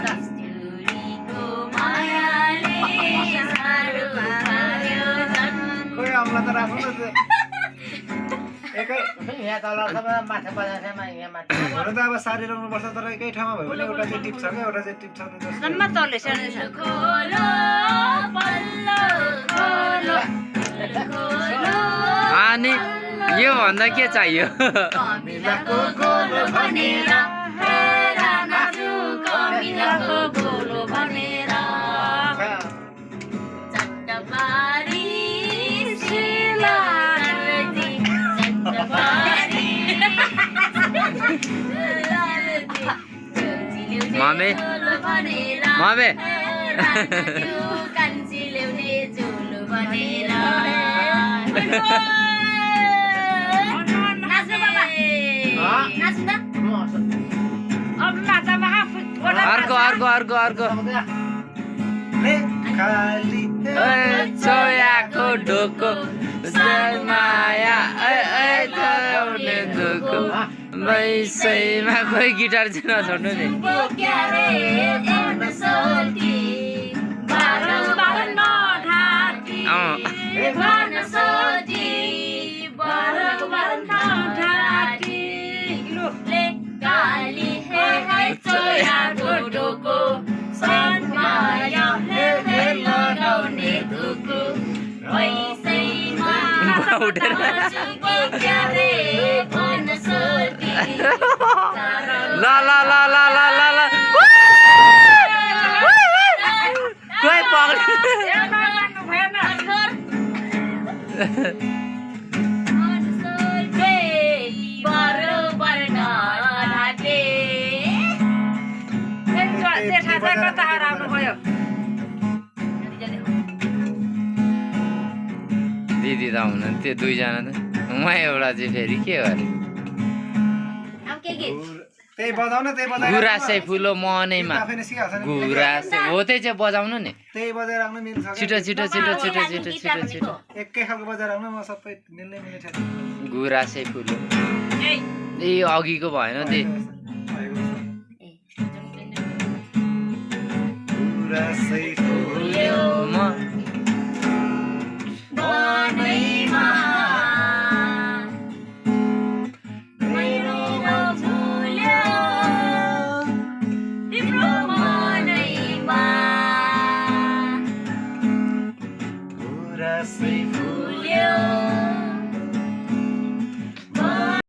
कस्तुरीको मायाले साह्रो पार्यो झन्। खोइ आउँला त राख्नु न एकै यहाँ तल माथि बजारमा यहाँ माथि हुन त अब सारी राख्नुपर्छ तर एकै ठाउँमा भयो भने एउटा चाहिँ टिप छ क्या एउटा चाहिँ टिप छैन जस्तो जम्मा तलले सानो छ। खोलो पल्लो खोलो खोलो अनि यो भन्दा के चाहियो कमिलाको गोलो भनेर हेरा नाचु कमिलाको गोलो भनेर चट्टबारी शिला नदी चट्टबारी मामे मामे कान्छी ल्याउने झोलो भनेर अर्को अर्को अर्को अर्को खाली छोयाको ढोको माया धोको वैसैमा खोइ गिटार चाहिँ नछोड्नु नि उठेर ल ल ल ल ल ल ल खोइ दिदी त हुनुहुन्थ्यो दुईजना त उहाँ एउटा चाहिँ फेरि के गरे त्यही बजाउन त्यही बजाएर गुराँसै फुलो मनैमा आफैले सिकाल्छ नि गुराँसै हो त्यही चाहिँ बजाउनु नि त्यही बजाएर राख्नु मिल्छ छिटो छिटो छिटो छिटो छिटो छिटो छिटो एकै खालको बजाएर राख्नु म सबै मिल्ने मिल्ने ठाउँ गुराँसै फुलो ए अघिको भएन त्यही